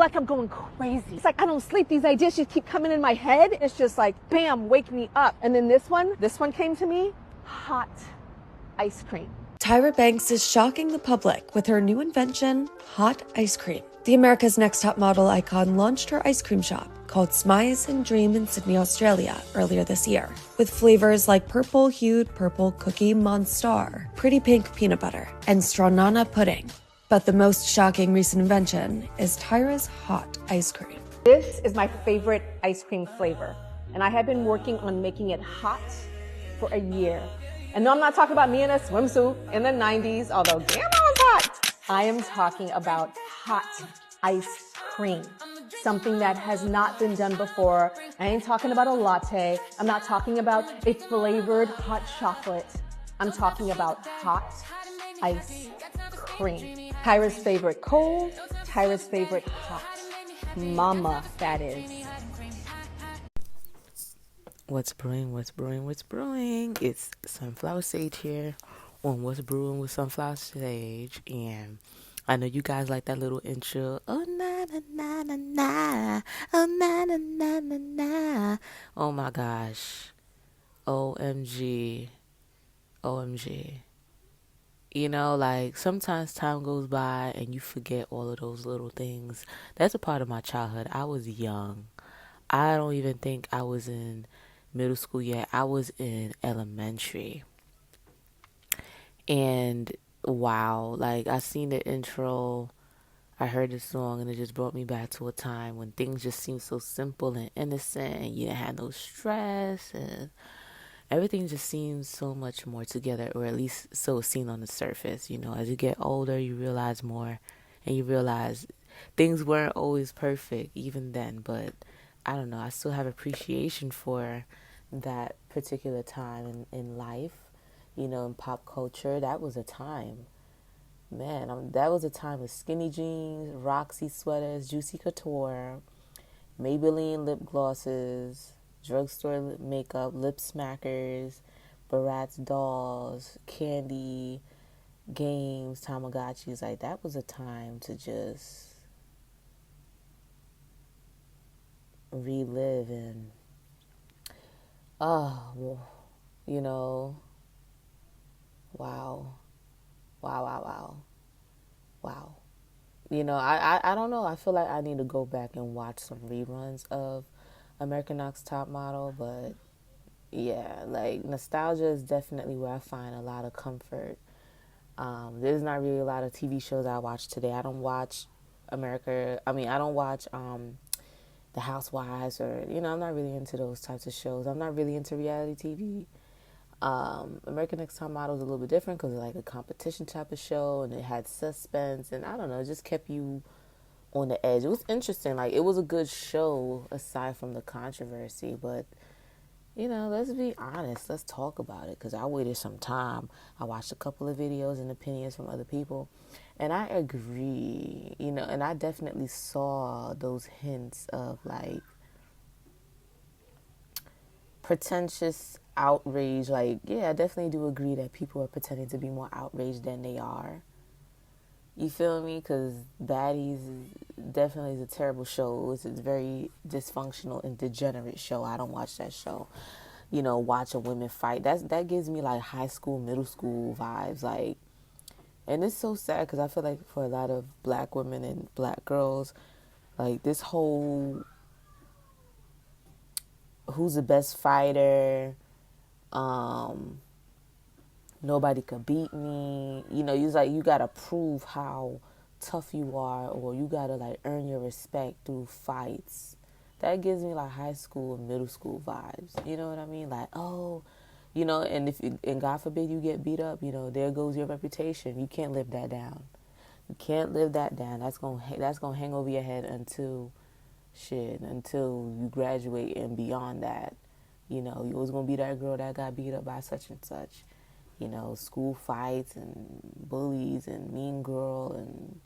like I'm going crazy. It's like I don't sleep. These ideas just keep coming in my head. It's just like, bam, wake me up. And then this one came to me, hot ice cream. Tyra Banks is shocking the public with her new invention, hot ice cream. The America's Next Top Model icon launched her ice cream shop called Smize and Dream in Sydney, Australia earlier this year, with flavors like purple-hued purple cookie Monstar, pretty pink peanut butter, and Stronana pudding. But the most shocking recent invention is Tyra's hot ice cream. This is my favorite ice cream flavor, and I have been working on making it hot for a year. And no, I'm not talking about me in a swimsuit in the 90s, although damn, I was hot. I am talking about hot ice cream, something that has not been done before. I ain't talking about a latte. I'm not talking about a flavored hot chocolate. I'm talking about hot ice cream. Tyra's favorite cold, Tyra's favorite hot. Mama, that is. What's brewing? It's Sunflower Sage here on What's Brewing with Sunflower Sage. And I know you guys like that little intro. Oh, na, na, na, na, na. Oh, na, na, na, na, na. Oh, my gosh. OMG. You know, like, sometimes time goes by and you forget all of those little things. That's a part of my childhood. I was young. I don't even think I was in middle school yet. I was in elementary. And wow, like I seen the intro, I heard the song, and it just brought me back to a time when things just seemed so simple and innocent, and you didn't have no stress, and everything just seems so much more together, or at least so seen on the surface. You know, as you get older, you realize more, and you realize things weren't always perfect even then, but I don't know, I still have appreciation for that particular time in life, you know, in pop culture. That was a time, man, that was a time of skinny jeans, Roxy sweaters, Juicy Couture, Maybelline lip glosses, drugstore makeup, lip smackers, Bratz dolls, candy, games, Tamagotchis. Like, that was a time to just relive and you know, wow. You know, I don't know. I feel like I need to go back and watch some reruns of American Next Top Model, but yeah, like nostalgia is definitely where I find a lot of comfort. There's not really a lot of TV shows I watch today. I don't watch I don't watch The Housewives, or, you know, I'm not really into those types of shows. I'm not really into reality TV. American Next Top Model is a little bit different because it's like a competition type of show, and it had suspense, and I don't know, it just kept you on the edge. It was interesting. Like, it was a good show aside from the controversy, but, you know, let's be honest. Let's talk about it, because I waited some time. I watched a couple of videos and opinions from other people, and I agree, you know, and I definitely saw those hints of, like, pretentious outrage. Like, yeah, I definitely do agree that people are pretending to be more outraged than they are. You feel me? Because Baddies definitely is a terrible show. It's a very dysfunctional and degenerate show. I don't watch that show. You know, watching women fight. That gives me like high school, middle school vibes. Like, and it's so sad because I feel like for a lot of black women and black girls, like this whole who's the best fighter, nobody could beat me. You know, you gotta prove how tough you are, or you gotta like earn your respect through fights. That gives me like high school and middle school vibes. You know what I mean? Like, oh, you know, and God forbid you get beat up, you know, there goes your reputation. You can't live that down. You can't live that down. That's gonna hang over your head until you graduate and beyond that. You know, you was gonna be that girl that got beat up by such and such. You know, school fights and bullies and mean girl and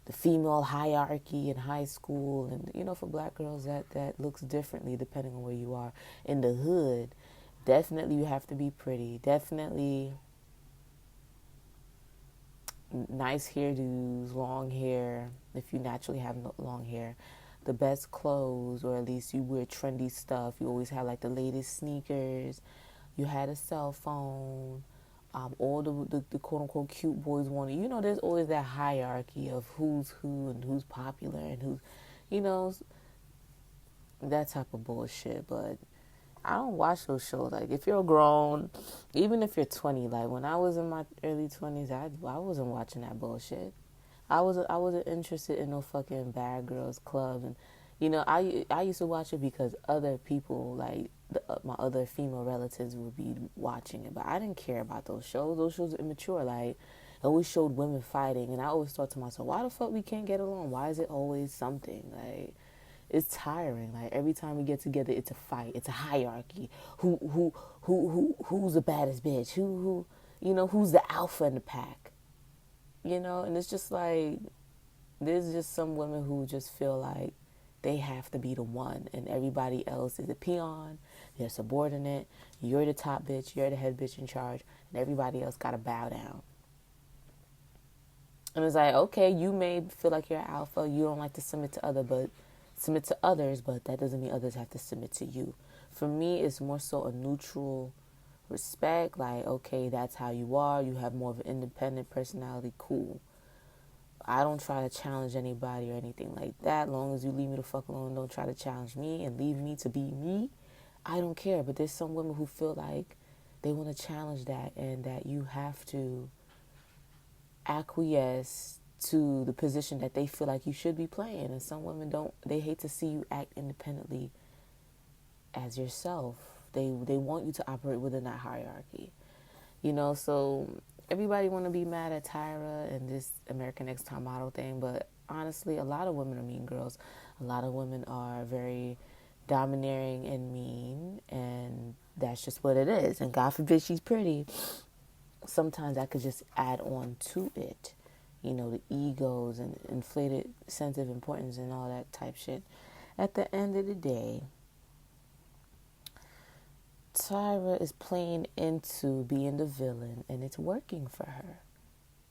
the female hierarchy in high school. And, you know, for black girls, that looks differently depending on where you are. In the hood, definitely you have to be pretty. Definitely nice hairdos, long hair, if you naturally have long hair, the best clothes, or at least you wear trendy stuff. You always have like the latest sneakers. You had a cell phone. All the quote unquote cute boys wanted. There's always that hierarchy of who's who and who's popular and who's, you know, that type of bullshit. But I don't watch those shows. Like, if you're grown, even if you're 20, like when I was in my early 20s, I wasn't watching that bullshit. I wasn't interested in no fucking Bad Girls Club, and I used to watch it because other people, like my other female relatives, would be watching it, but I didn't care about those shows. Those shows are immature. Like, it always showed women fighting, and I always thought to myself, why the fuck we can't get along? Why is it always something? Like, it's tiring. Like, every time we get together, it's a fight. It's a hierarchy. Who's the baddest bitch? Who's the alpha in the pack? And it's just like, there's just some women who just feel like they have to be the one, and everybody else is a peon. They're subordinate. You're the top bitch. You're the head bitch in charge, and everybody else gotta bow down. And it's like, okay, you may feel like you're an alpha. You don't like to submit to others, but that doesn't mean others have to submit to you. For me, it's more so a neutral respect. Like, okay, that's how you are. You have more of an independent personality. Cool. I don't try to challenge anybody or anything like that. As long as you leave me the fuck alone, don't try to challenge me and leave me to be me. I don't care. But there's some women who feel like they want to challenge that, and that you have to acquiesce to the position that they feel like you should be playing. And some women don't. They hate to see you act independently as yourself. They want you to operate within that hierarchy. So everybody want to be mad at Tyra and this American Next Top Model thing, but honestly, a lot of women are mean girls. A lot of women are very domineering and mean, and that's just what it is. And God forbid she's pretty. Sometimes I could just add on to it, the egos and inflated sense of importance and all that type shit. At the end of the day, Tyra is playing into being the villain, and it's working for her.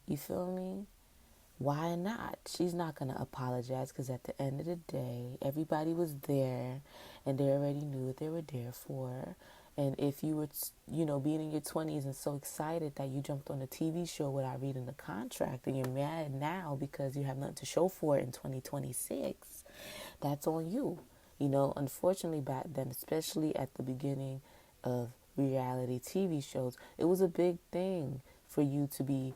You feel me? Why not? She's not going to apologize, because at the end of the day, everybody was there, and they already knew what they were there for. And if you were, being in your 20s and so excited that you jumped on a TV show without reading the contract, and you're mad now because you have nothing to show for it in 2026, that's on you. Unfortunately, back then, especially at the beginning of reality TV shows, it was a big thing for you to be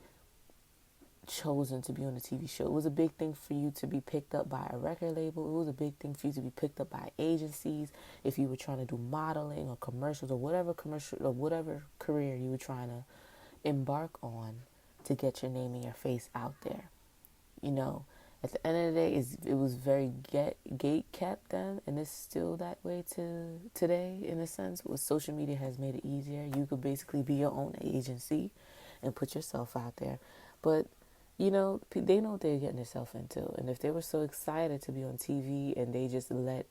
chosen to be on a TV show. It was a big thing for you to be picked up by a record label. It was a big thing for you to be picked up by agencies if you were trying to do modeling or commercials or whatever career you were trying to embark on to get your name and your face out there. At the end of the day, it was very gate kept then, and it's still that way to today, in a sense. With social media has made it easier. You could basically be your own agency and put yourself out there. But they know what they're getting themselves into. And if they were so excited to be on TV and they just let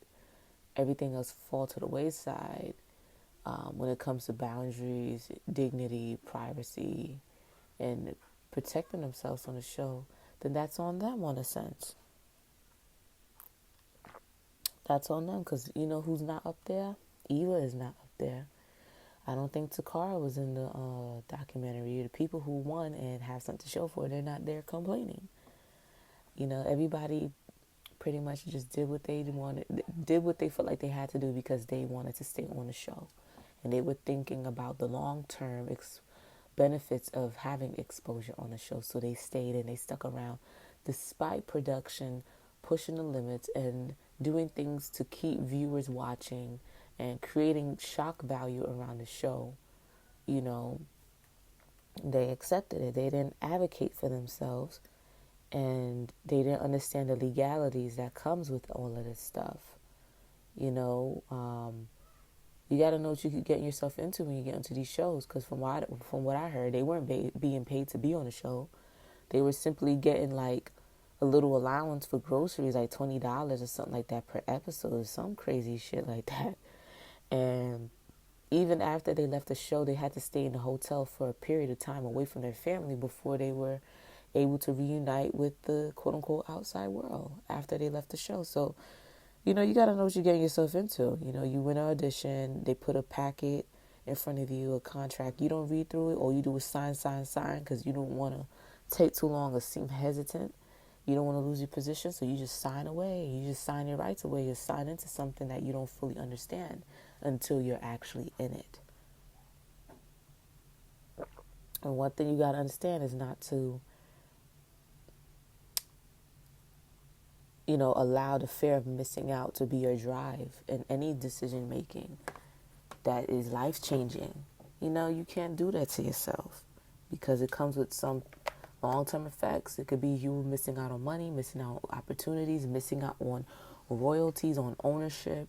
everything else fall to the wayside, when it comes to boundaries, dignity, privacy, and protecting themselves on the show, then that's on them, in a sense. That's on them, because who's not up there? Eva is not up there. I don't think Takara was in the documentary. The people who won and have something to show for it, they're not there complaining. Everybody pretty much just did what they felt like they had to do because they wanted to stay on the show. And they were thinking about the long-term benefits of having exposure on the show. So they stayed and they stuck around despite production pushing the limits and doing things to keep viewers watching and creating shock value around the show. They accepted it. They didn't advocate for themselves, and they didn't understand the legalities that comes with all of this stuff. You got to know what you could get yourself into when you get into these shows, because from what I heard, they weren't being paid to be on the show. They were simply getting like a little allowance for groceries, like $20 or something like that per episode, or some crazy shit like that. And even after they left the show, they had to stay in the hotel for a period of time away from their family before they were able to reunite with the quote-unquote outside world after they left the show. So, you got to know what you're getting yourself into. You win an audition, they put a packet in front of you, a contract. You don't read through it. All you do is sign, because you don't want to take too long or seem hesitant. You don't want to lose your position, so you just sign away. You just sign your rights away. You sign into something that you don't fully understand until you're actually in it. And one thing you got to understand is not to, allow the fear of missing out to be your drive in any decision making that is life-changing. You can't do that to yourself because it comes with some long-term effects. It could be you missing out on money, missing out on opportunities, missing out on royalties, on ownership,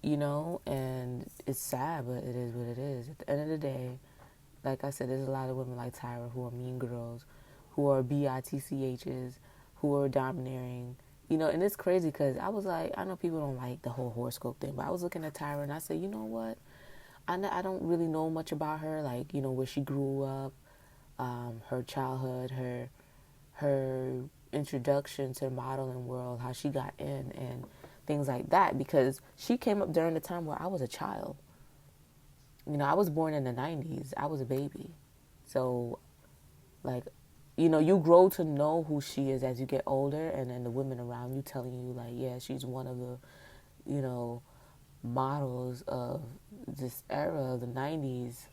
and it's sad, but it is what it is. At the end of the day, like I said, there's a lot of women like Tyra who are mean girls, who are bitchs, who are domineering, and it's crazy because I was like, I know people don't like the whole horoscope thing, but I was looking at Tyra and I said, you know what? I don't really know much about her, like, where she grew up, her childhood, her introduction to the modeling world, how she got in and things like that, because she came up during the time where I was a child. I was born in the 90s. I was a baby. So, like, you grow to know who she is as you get older, and then the women around you telling you, like, yeah, she's one of the, models of this era of the 90s.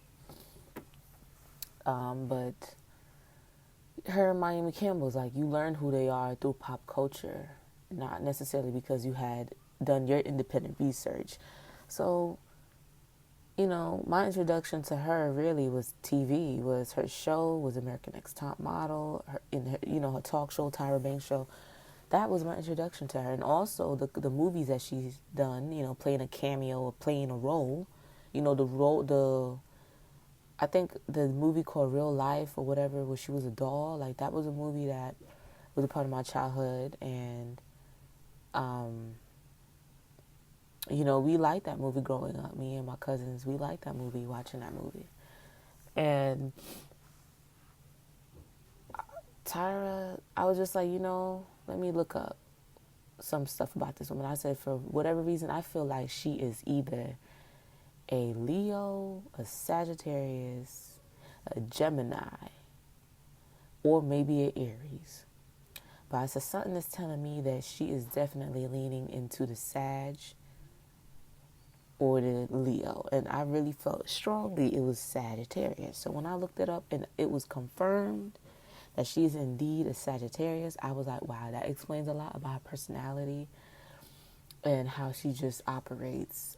But her and Miami Campbell's, like, you learn who they are through pop culture, not necessarily because you had done your independent research. So, my introduction to her really was TV, was her show, was American Next Top Model, her talk show, Tyra Banks show. That was my introduction to her. And also the movies that she's done, playing a cameo or playing a role. I think the movie called Real Life or whatever, where she was a doll, like, that was a movie that was a part of my childhood. And, we liked that movie growing up. Me and my cousins, we liked that movie, watching that movie. And Tyra, I was just like, let me look up some stuff about this woman. I said, for whatever reason, I feel like she is either a Leo, a Sagittarius, a Gemini, or maybe an Aries. But I said, something is telling me that she is definitely leaning into the Sag or the Leo. And I really felt strongly it was Sagittarius. So when I looked it up and it was confirmed that she is indeed a Sagittarius, I was like, wow, that explains a lot about her personality and how she just operates.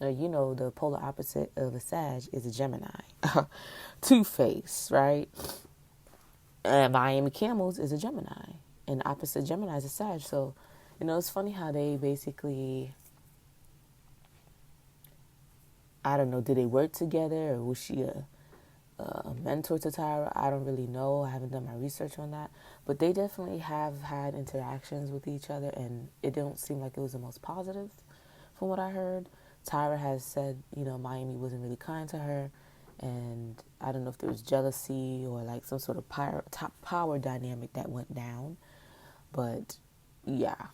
The polar opposite of a Sag is a Gemini. Two-Face, right? And Miami Campbell's is a Gemini. And opposite Gemini is a Sag. So, it's funny how they basically, I don't know, did they work together, or was she a mentor to Tyra? I don't really know. I haven't done my research on that. But they definitely have had interactions with each other, and it don't seem like it was the most positive from what I heard. Tyra has said, Miami wasn't really kind to her, and I don't know if there was jealousy or like some sort of top power dynamic that went down. But, yeah.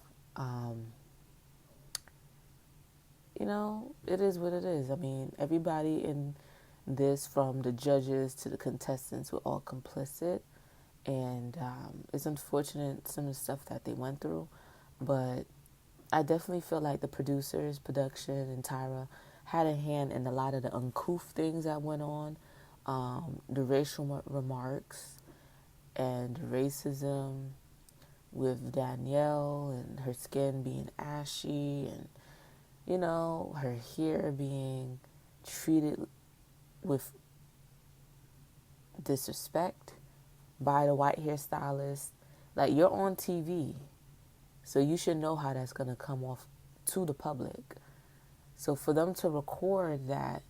It is what it is. I mean, everybody in this, from the judges to the contestants, were all complicit. And it's unfortunate, some of the stuff that they went through. But I definitely feel like the producers, production, and Tyra had a hand in a lot of the uncouth things that went on. The racial remarks and the racism with Danielle and her skin being ashy and, her hair being treated with disrespect by the white hairstylist. Like, you're on TV, so you should know how that's going to come off to the public. So for them to record that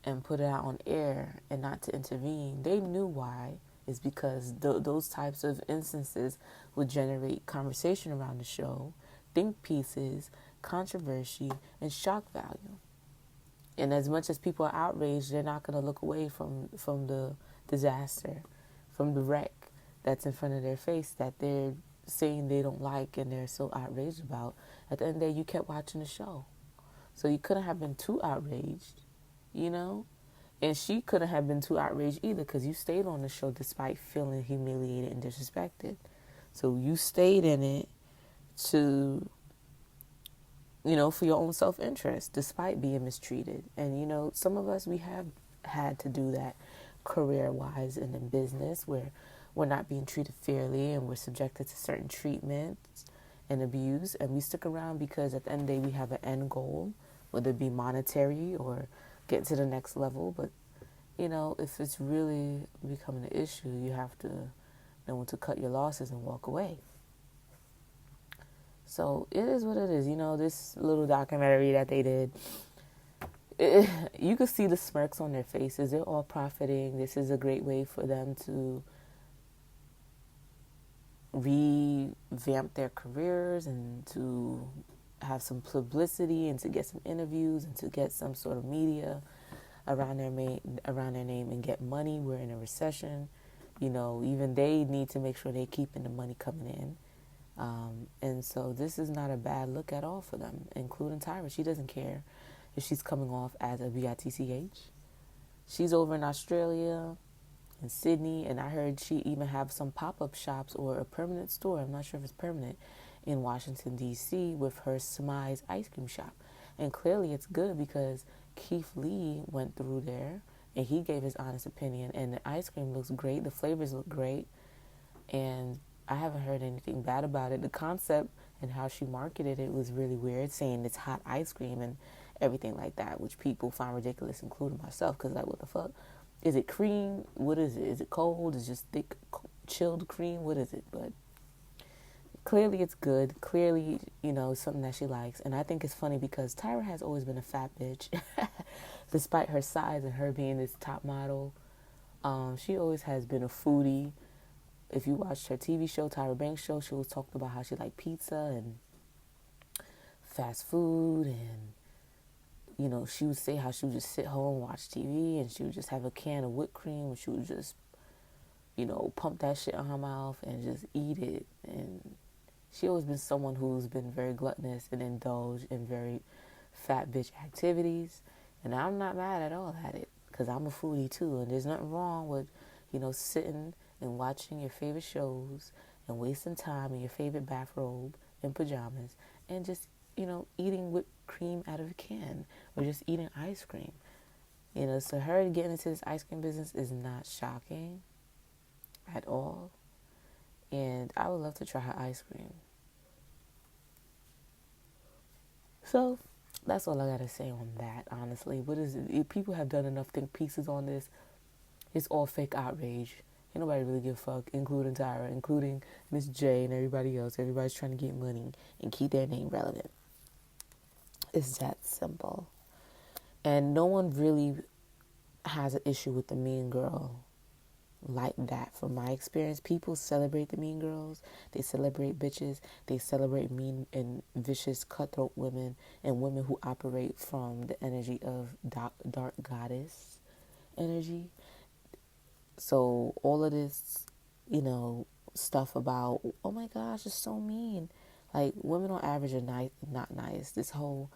and put it out on air and not to intervene, they knew why. It's because those types of instances would generate conversation around the show, think pieces, controversy, and shock value. And as much as people are outraged, they're not going to look away from the disaster, from the wreck that's in front of their face that they're saying they don't like and they're so outraged about. At the end of the day, you kept watching the show. So you couldn't have been too outraged, you know? And she couldn't have been too outraged either, because you stayed on the show despite feeling humiliated and disrespected. So you stayed in it to, for your own self-interest, despite being mistreated. And, some of us, we have had to do that career-wise and in business, where we're not being treated fairly and we're subjected to certain treatments and abuse. And we stick around because at the end of the day, we have an end goal, whether it be monetary or get to the next level. But, if it's really becoming an issue, you have to know when to cut your losses and walk away. So it is what it is. This little documentary that they did, you could see the smirks on their faces. They're all profiting. This is a great way for them to revamp their careers and to have some publicity and to get some interviews and to get some sort of media around their name and get money. We're in a recession. Even they need to make sure they're keeping the money coming in. And so this is not a bad look at all for them, including Tyra. She doesn't care if she's coming off as a bitch. She's over in Australia, in Sydney, and I heard she even have some pop-up shops or a permanent store, I'm not sure if it's permanent, in Washington, D.C. with her Smy's ice cream shop. And clearly it's good because Keith Lee went through there and he gave his honest opinion, and the ice cream looks great, the flavors look great, and I haven't heard anything bad about it. The concept and how she marketed it was really weird, saying it's hot ice cream and everything like that, which people find ridiculous, including myself, because what the fuck? Is it cream? What is it? Is it cold? Is it just thick, chilled cream? What is it? But clearly it's good. Clearly, something that she likes. And I think it's funny because Tyra has always been a fat bitch. Despite her size and her being this top model, she always has been a foodie. If you watched her TV show, Tyra Banks show, she was talking about how she liked pizza and fast food, and she would say how she would just sit home and watch TV, and she would just have a can of whipped cream, and she would just, pump that shit in her mouth and just eat it. And she always been someone who's been very gluttonous and indulged in very fat bitch activities. And I'm not mad at all at it, because I'm a foodie too, and there's nothing wrong with, sitting and watching your favorite shows and wasting time in your favorite bathrobe and pajamas and just, eating whipped cream out of a can or just eating ice cream. So her getting into this ice cream business is not shocking at all. And I would love to try her ice cream. So that's all I got to say on that, honestly. What is it? People have done enough think pieces on this. It's all fake outrage. Ain't nobody really give a fuck, including Tyra, including Miss J and everybody else. Everybody's trying to get money and keep their name relevant. It's that simple. And no one really has an issue with the mean girl like that. From my experience, people celebrate the mean girls. They celebrate bitches. They celebrate mean and vicious cutthroat women and women who operate from the energy of dark goddess energy. So all of this, stuff about, oh my gosh, it's so mean. Like, women on average are not nice. This whole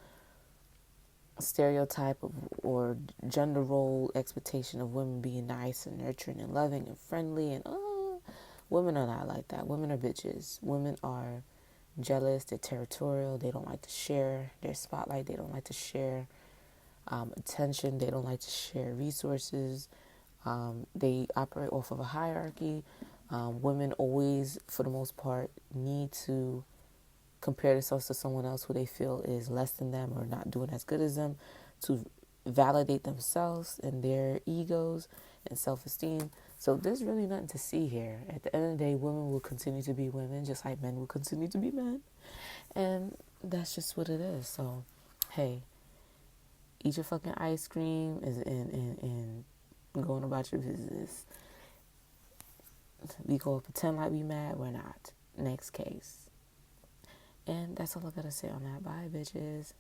stereotype of or gender role expectation of women being nice and nurturing and loving and friendly, and women are not like that. Women are bitches. Women are jealous. They're territorial. They don't like to share their spotlight. They don't like to share attention. They don't like to share resources. They operate off of a hierarchy. Women always, for the most part, need to compare themselves to someone else who they feel is less than them or not doing as good as them to validate themselves and their egos and self-esteem. So there's really nothing to see here. At the end of the day, women will continue to be women just like men will continue to be men. And that's just what it is. So, hey, eat your fucking ice cream and going about your business. We go pretend like we mad, we're not. Next case. And that's all I gotta say on that. Bye, bitches.